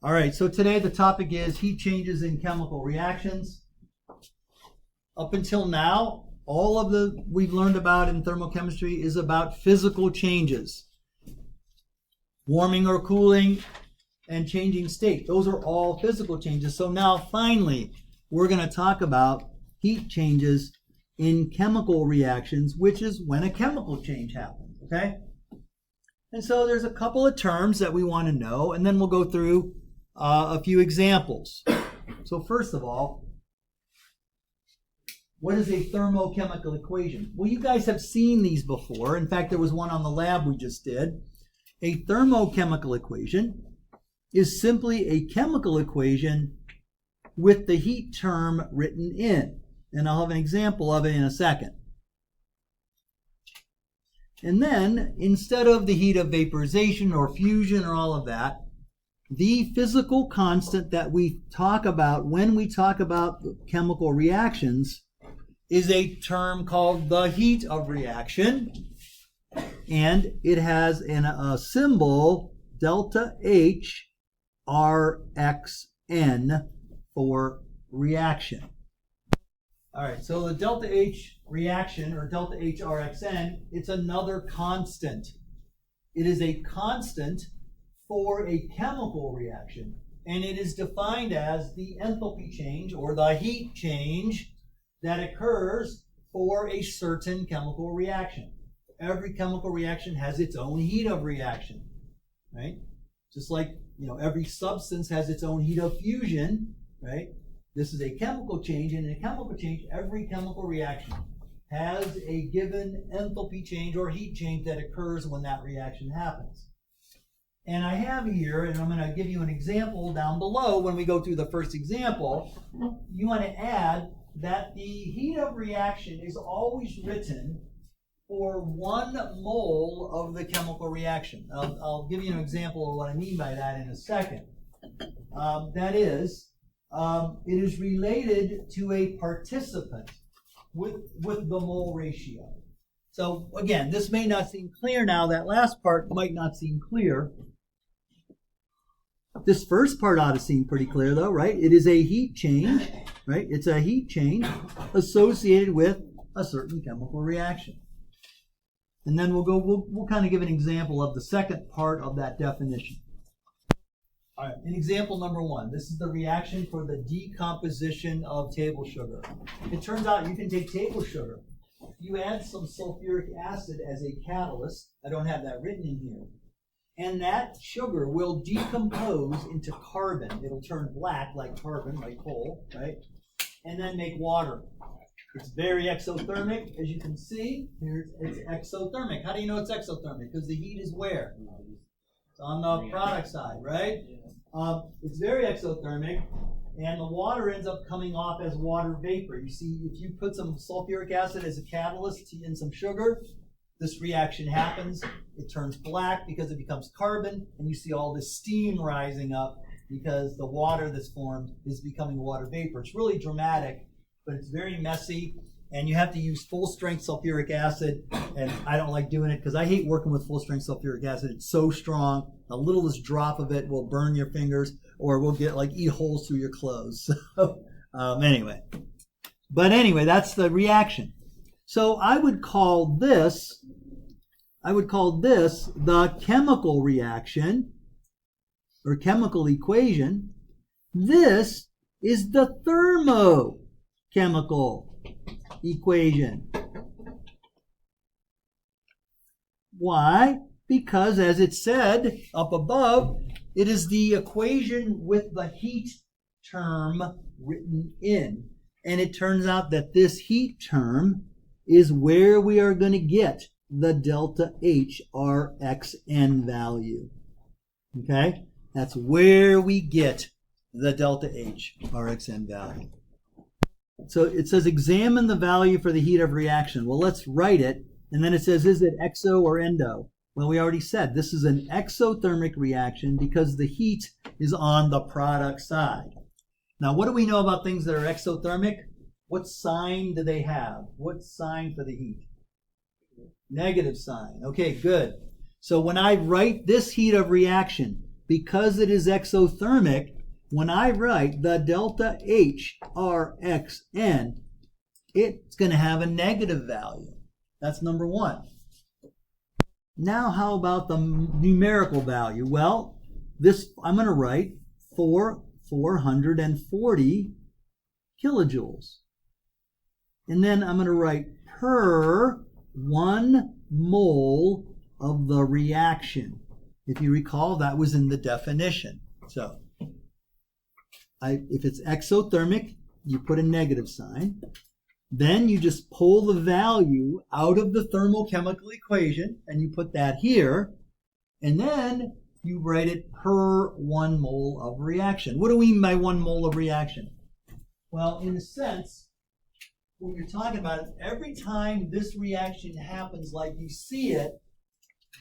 All right, so today the topic is heat changes in chemical reactions. Up until now, all of the we've learned about in thermochemistry is about physical changes. Warming or cooling and changing state. Those are all physical changes. So now finally, we're going to talk about heat changes in chemical reactions, which is when a chemical change happens, okay? And so there's a couple of terms that we want to know, and then we'll go through a few examples. So first of all, what is a thermochemical equation? Well, you guys have seen these before. In fact, there was one on the lab we just did. A thermochemical equation is simply a chemical equation with the heat term written in. And I'll have an example of it in a second. And then, instead of the heat of vaporization or fusion or all of that, the physical constant that we talk about when we talk about chemical reactions is a term called the heat of reaction, and it has a symbol Delta Hrxn for reaction. All right, so the Delta H reaction, or Delta Hrxn, it's another constant. It is a constant for a chemical reaction, and it is defined as the enthalpy change or the heat change that occurs for a certain chemical reaction. Every chemical reaction has its own heat of reaction, right? Just like, every substance has its own heat of fusion, right? This is a chemical change, and in a chemical change, every chemical reaction has a given enthalpy change or heat change that occurs when that reaction happens. And I have here, and I'm going to give you an example down below when we go through the first example. You want to add that the heat of reaction is always written for 1 mole of the chemical reaction. I'll give you an example of what I mean by that in a second. That is, it is related to a participant with the mole ratio. So again, this may not seem clear now. That last part might not seem clear. This first part ought to seem pretty clear though, right? It is a heat change, right? It's a heat change associated with a certain chemical reaction. And then we'll kind of give an example of the second part of that definition. All right, in example number 1, this is the reaction for the decomposition of table sugar. It turns out you can take table sugar. You add some sulfuric acid as a catalyst. I don't have that written in here. And that sugar will decompose into carbon. It'll turn black like carbon, like coal, right? And then make water. It's very exothermic, as you can see. It's exothermic. How do you know it's exothermic? Because the heat is where? It's on the product side, right? It's very exothermic, and the water ends up coming off as water vapor. You see, if you put some sulfuric acid as a catalyst in some sugar, this reaction happens. It turns black because it becomes carbon, and you see all this steam rising up because the water that's formed is becoming water vapor. It's really dramatic, but it's very messy, and you have to use full-strength sulfuric acid, and I don't like doing it because I hate working with full-strength sulfuric acid. It's so strong. The littlest drop of it will burn your fingers, or will eat holes through your clothes. So anyway, that's the reaction. So I would call this the chemical reaction or chemical equation. This is the thermochemical equation. Why? Because, as it said up above, it is the equation with the heat term written in. And it turns out that this heat term is where we are going to get the delta Hrxn value. Okay? That's where we get the delta Hrxn value. So it says examine the value for the heat of reaction. Well, let's write it. And then it says, is it exo or endo? Well, we already said this is an exothermic reaction because the heat is on the product side. Now, what do we know about things that are exothermic? What sign do they have? What sign for the heat? Negative sign. Okay, good. So when I write this heat of reaction, because it is exothermic, when I write the delta Hrxn, it's going to have a negative value. That's number one. Now, how about the numerical value? Well, this I'm going to write 440 kilojoules. And then I'm going to write per 1 mole of the reaction. If you recall, that was in the definition. So, if it's exothermic, you put a negative sign. Then you just pull the value out of the thermochemical equation, and you put that here. And then you write it per 1 mole of reaction. What do we mean by 1 mole of reaction? Well, in a sense, what you're talking about is every time this reaction happens like you see it,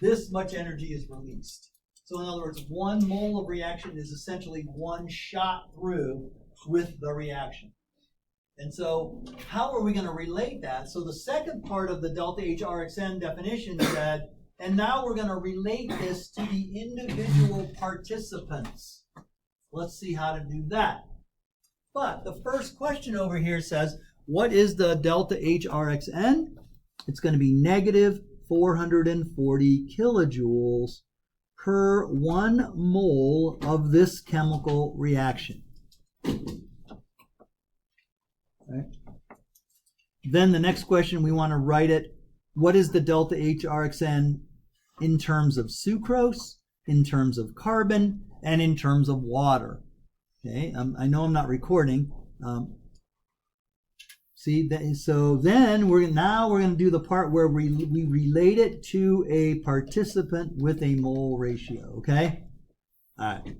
this much energy is released. So in other words, 1 mole of reaction is essentially one shot through with the reaction. And so how are we going to relate that? So the second part of the delta Hrxn definition said, and now we're going to relate this to the individual participants. Let's see how to do that. But the first question over here says, what is the delta Hrxn? It's going to be negative 440 kilojoules per 1 mole of this chemical reaction. Right. Then the next question, we want to write it, what is the delta Hrxn in terms of sucrose, in terms of carbon, and in terms of water? Okay, I know I'm not recording. So then we're going to do the part where we relate it to a participant with a mole ratio. Okay, all right.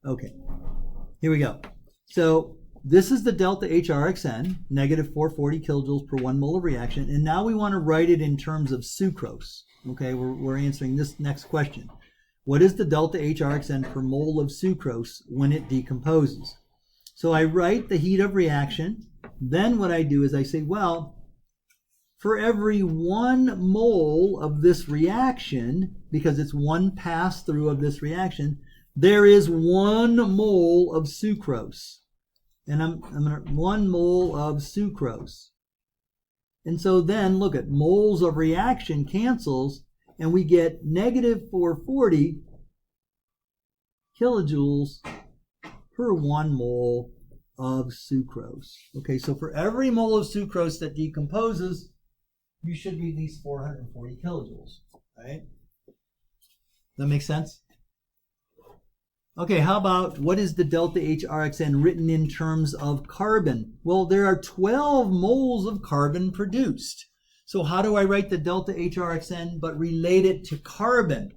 Okay, here we go. So this is the delta Hrxn, negative 440 kilojoules per 1 mole of reaction. And now we want to write it in terms of sucrose. Okay, we're answering this next question. What is the delta Hrxn per mole of sucrose when it decomposes? So I write the heat of reaction. Then what I do is I say, well, for every 1 mole of this reaction, because it's one pass through of this reaction, there is 1 mole of sucrose. And I'm going to 1 mole of sucrose. And so then look at moles of reaction cancels, and we get negative 440 kilojoules per 1 mole of sucrose. Okay, so for every mole of sucrose that decomposes, you should be at least 440 kilojoules. Right? That makes sense? Okay, how about what is the delta Hrxn written in terms of carbon? Well, there are 12 moles of carbon produced. So how do I write the delta Hrxn but relate it to carbon?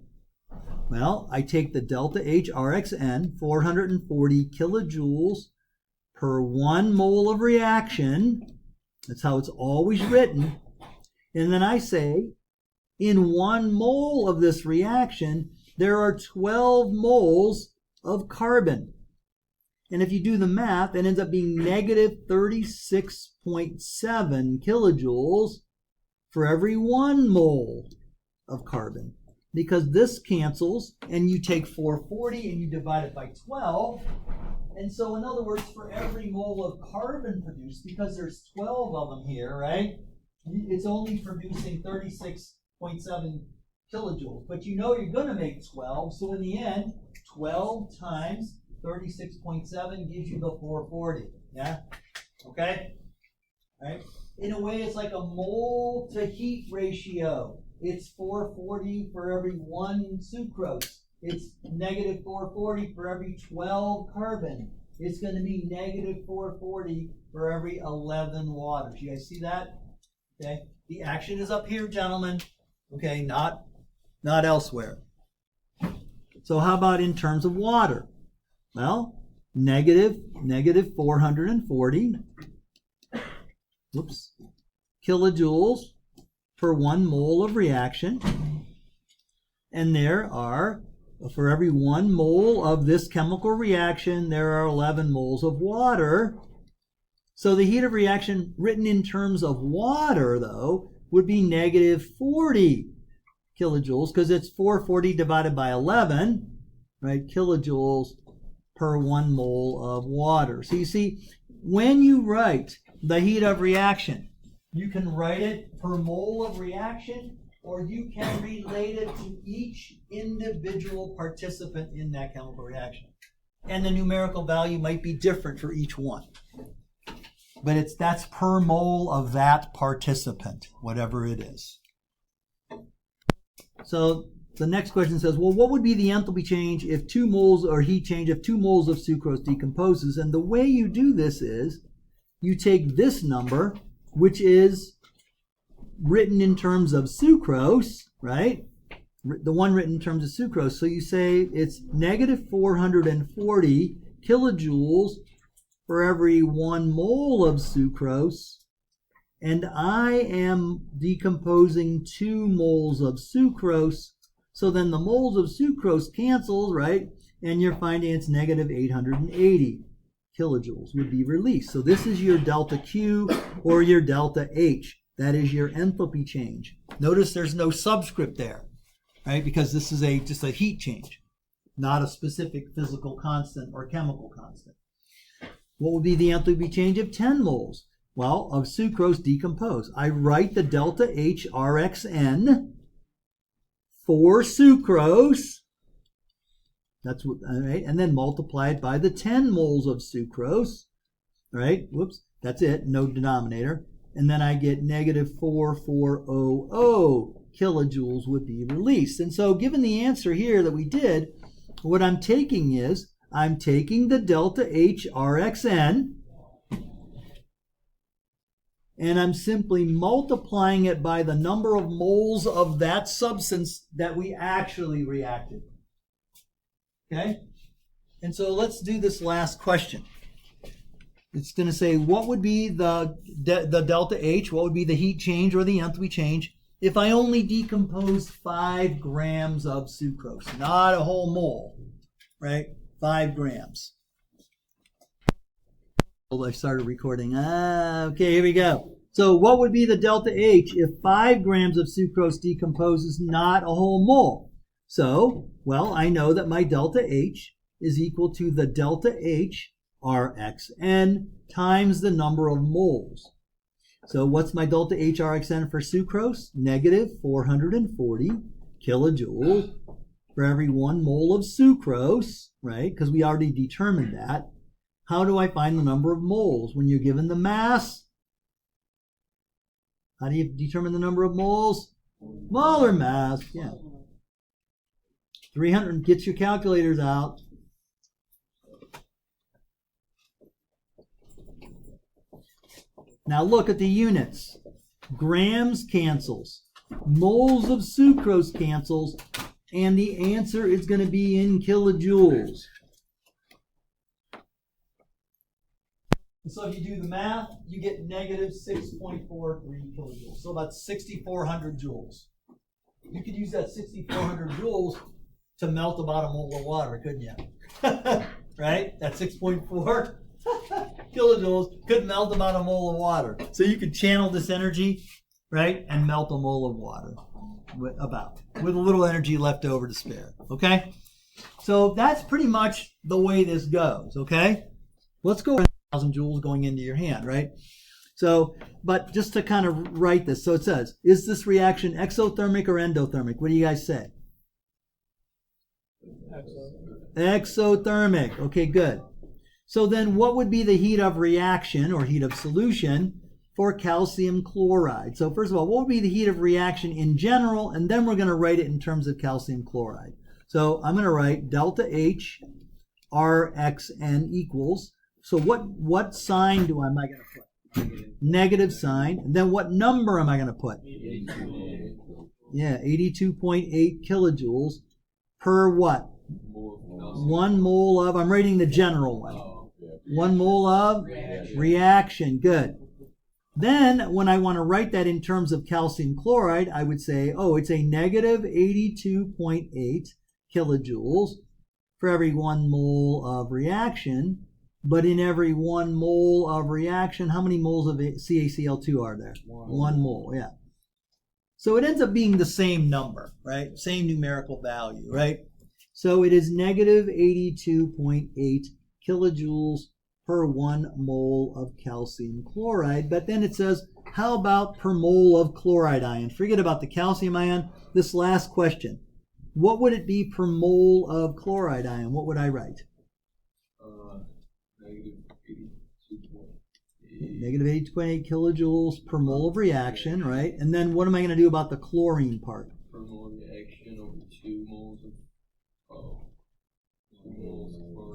Well, I take the delta Hrxn, 440 kilojoules per 1 mole of reaction. That's how it's always written. And then I say, in 1 mole of this reaction, there are 12 moles of carbon. And if you do the math, it ends up being negative 36.7 kilojoules for every 1 mole of carbon. Because this cancels, and you take 440 and you divide it by 12. And so in other words, for every mole of carbon produced, because there's 12 of them here, right? It's only producing 36.7 kilojoules. But you know you're going to make 12, so in the end, 12 times 36.7 gives you the 440. Yeah? Okay? Right? In a way, it's like a mole to heat ratio. It's 440 for every 1 sucrose. It's negative 440 for every 12 carbon. It's going to be negative 440 for every 11 water. Do you guys see that? Okay? The action is up here, gentlemen. Okay? Not elsewhere. So how about in terms of water? Well, negative 440 kilojoules per 1 mole of reaction. And there are for every 1 mole of this chemical reaction, there are 11 moles of water. So the heat of reaction written in terms of water, though, would be negative 40 kilojoules, because it's 440 divided by 11, right, kilojoules per 1 mole of water. So you see, when you write the heat of reaction, you can write it per mole of reaction, or you can relate it to each individual participant in that chemical reaction. And the numerical value might be different for each one. But that's per mole of that participant, whatever it is. So the next question says, well, what would be the enthalpy change if 2 moles, or heat change if 2 moles of sucrose decomposes? And the way you do this is you take this number, which is written in terms of sucrose, right? The one written in terms of sucrose. So you say it's negative 440 kilojoules for every 1 mole of sucrose, and I am decomposing 2 moles of sucrose. So then the moles of sucrose cancels, right? And you're finding it's negative 880 kilojoules would be released. So this is your delta Q or your delta H. That is your enthalpy change. Notice there's no subscript there, right? Because this is just a heat change, not a specific physical constant or chemical constant. What would be the enthalpy change of 10 moles? Well, of sucrose decomposed. I write the delta Hrxn for sucrose. That's what, all right, and then multiply it by the 10 moles of sucrose, right? Whoops, that's it, no denominator. And then I get negative 4400 kilojoules would be released. And so given the answer here that we did, what I'm taking is, I'm taking the delta Hrxn, and I'm simply multiplying it by the number of moles of that substance that we actually reacted. Okay? And so let's do this last question. It's going to say, what would be the delta H, what would be the heat change or the enthalpy change if I only decomposed 5 grams of sucrose, not a whole mole, right? 5 grams. I started recording. Okay, here we go. So what would be the delta H if 5 grams of sucrose decomposes not a whole mole? So, well, I know that my delta H is equal to the delta H Rxn times the number of moles. So what's my delta Hrxn for sucrose? Negative 440 kilojoules for every 1 mole of sucrose, right? Because we already determined that. How do I find the number of moles? When you're given the mass, how do you determine the number of moles? Molar mass, yeah. 300, get your calculators out. Now look at the units. Grams cancels, moles of sucrose cancels, and the answer is going to be in kilojoules. So if you do the math, you get negative 6.43 kilojoules, so about 6,400 joules. You could use that 6,400 joules to melt about a mole of water, couldn't you? Right? That 6.4 kilojoules could melt about a mole of water. So you could channel this energy, right, and melt a mole of water with a little energy left over to spare. Okay? So that's pretty much the way this goes. Okay? Let's go 1,000 joules going into your hand, right? So, but just to kind of write this, so it says, is this reaction exothermic or endothermic? What do you guys say? Exothermic. Okay, good. So then what would be the heat of reaction or heat of solution for calcium chloride? So first of all, what would be the heat of reaction in general? And then we're going to write it in terms of calcium chloride. So I'm going to write delta H Rxn equals, so what sign am I going to put? Negative sign. And then what number am I going to put? 82.8 kilojoules per what? 1 mole of, I'm writing the general one. 1 mole of reaction. Good. Then when I want to write that in terms of calcium chloride, I would say, oh, it's a negative 82.8 kilojoules for every 1 mole of reaction. But in every 1 mole of reaction, how many moles of CaCl2 are there? 1 mole, yeah. So it ends up being the same number, right? Same numerical value, right? So it is negative 82.8 kilojoules per 1 mole of calcium chloride. But then it says, how about per mole of chloride ion? Forget about the calcium ion. This last question. What would it be per mole of chloride ion? What would I write? Negative 82.8 kilojoules per mole of reaction, right? And then what am I going to do about the chlorine part? Per mole of reaction over 2 moles of chloride.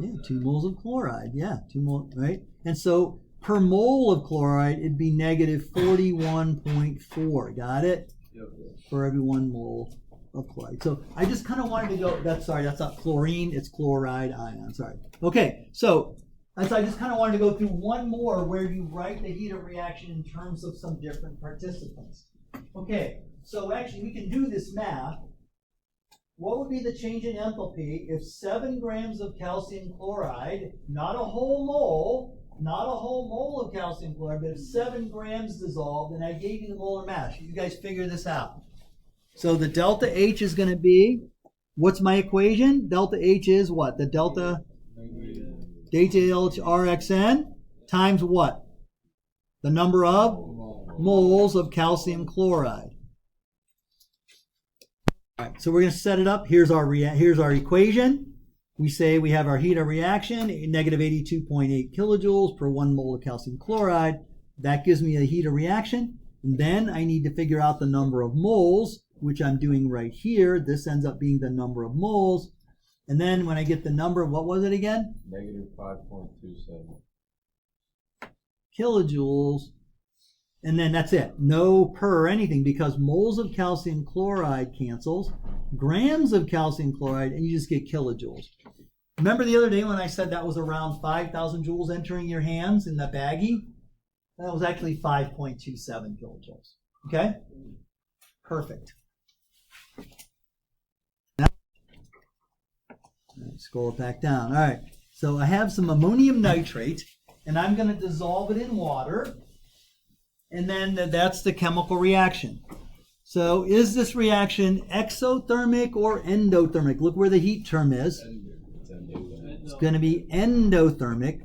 Yeah, 2 moles of chloride. Yeah, 2 moles, right? And so per mole of chloride, it'd be negative 41.4. Got it? Yep. For every 1 mole of chloride. So I just kind of wanted to go, that's not chlorine, it's chloride ion. Sorry. Okay, so I just kind of wanted to go through one more where you write the heat of reaction in terms of some different participants. Okay, so actually we can do this math. What would be the change in enthalpy if 7 grams of calcium chloride, not a whole mole of calcium chloride, but if 7 grams dissolved, and I gave you the molar mass. You guys figure this out. So the delta H is going to be, what's my equation? Delta H is what? The delta Hrxn times what? The number of moles of calcium chloride. All right, so we're going to set it up. Here's our equation. We say we have our heat of reaction, negative 82.8 kilojoules per 1 mole of calcium chloride. That gives me a heat of reaction. And then I need to figure out the number of moles, which I'm doing right here. This ends up being the number of moles. And then when I get the number, what was it again? Negative 5.27 kilojoules. And then that's it. No per or anything, because moles of calcium chloride cancels, grams of calcium chloride, and you just get kilojoules. Remember the other day when I said that was around 5,000 joules entering your hands in the baggie? That was actually 5.27 kilojoules. Okay? Perfect. Now, scroll it back down. All right. So I have some ammonium nitrate, and I'm going to dissolve it in water. And then that's the chemical reaction. So is this reaction exothermic or endothermic? Look where the heat term is. It's going to be endothermic.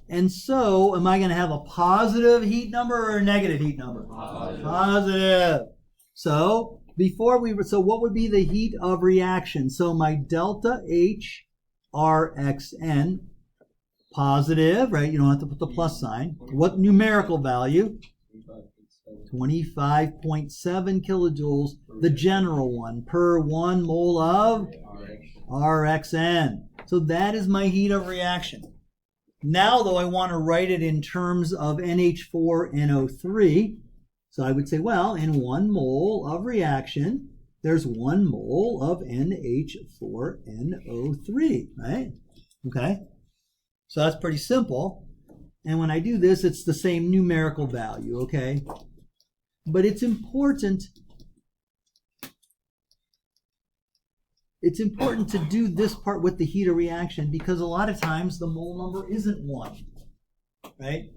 And so am I going to have a positive heat number or a negative heat number? Positive. So what would be the heat of reaction? So my delta Hrxn, positive, right? You don't have to put the plus sign. What numerical value? 25.7 kilojoules, the general one, per 1 mole of Rxn. So that is my heat of reaction. Now, though, I want to write it in terms of NH4NO3. So I would say, well, in 1 mole of reaction, there's 1 mole of NH4NO3, right? Okay. So that's pretty simple. And when I do this, it's the same numerical value, okay? But it's important to do this part with the heat of reaction, because a lot of times the mole number isn't 1, right?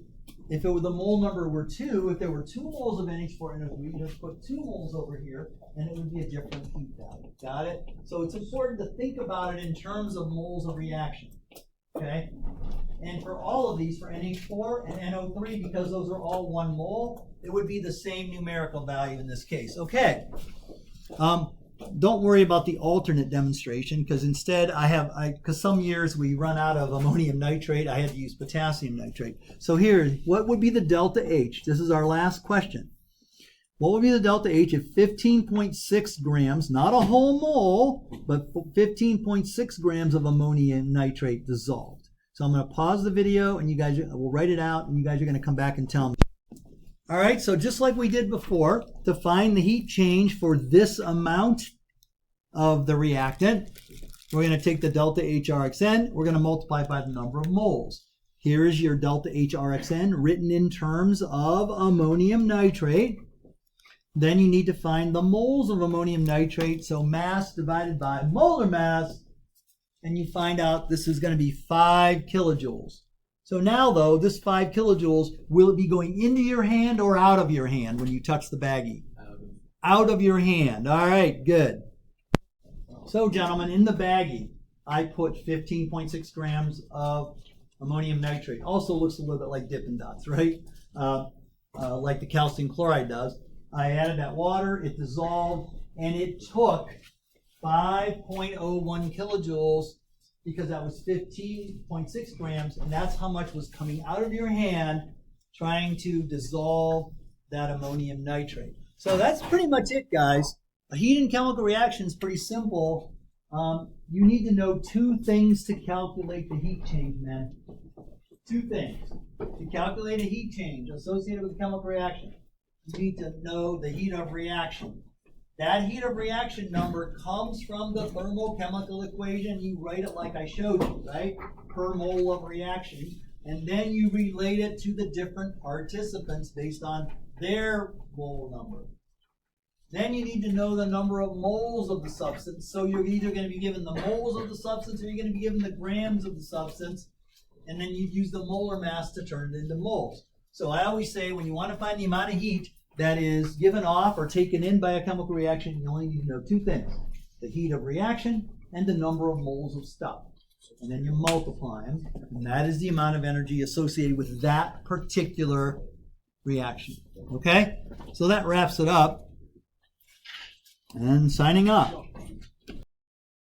If the mole number were 2, if there were 2 moles of NH4NO3, you'd just put 2 moles over here, and it would be a different heat value. Got it? So it's important to think about it in terms of moles of reaction, okay? And for all of these, for NH4 and NO3, because those are all 1 mole, it would be the same numerical value in this case. Okay. Don't worry about the alternate demonstration, because instead because some years we run out of ammonium nitrate, I had to use potassium nitrate. So here, what would be the delta H? This is our last question. What would be the delta H if 15.6 grams, not a whole mole, but 15.6 grams of ammonium nitrate dissolved? So I'm going to pause the video, and you guys will write it out, and you guys are going to come back and tell me. All right, so just like we did before, to find the heat change for this amount of the reactant, we're going to take the delta Hrxn, we're going to multiply by the number of moles. Here is your delta Hrxn written in terms of ammonium nitrate. Then you need to find the moles of ammonium nitrate, so mass divided by molar mass and you find out this is going to be 5 kilojoules. So now, though, this 5 kilojoules, will it be going into your hand or out of your hand when you touch the baggie? Out of your hand. All right, good. So, gentlemen, in the baggie, I put 15.6 grams of ammonium nitrate. Also looks a little bit like Dippin' Dots, right? Like the calcium chloride does. I added that water, it dissolved, and it took 5.01 kilojoules because that was 15.6 grams, and that's how much was coming out of your hand trying to dissolve that ammonium nitrate. So that's pretty much it, guys. A heat and chemical reaction is pretty simple. You need to know 2 things to calculate the heat change, men. 2 things. To calculate a heat change associated with a chemical reaction, you need to know the heat of reaction. That heat of reaction number comes from the thermochemical equation. You write it like I showed you, right? Per mole of reaction. And then you relate it to the different participants based on their mole number. Then you need to know the number of moles of the substance. So you're either going to be given the moles of the substance or you're going to be given the grams of the substance. And then you use the molar mass to turn it into moles. So I always say when you want to find the amount of heat that is given off or taken in by a chemical reaction, you only need to know 2 things. The heat of reaction and the number of moles of stuff. And then you multiply them. And that is the amount of energy associated with that particular reaction. Okay? So that wraps it up. And signing off.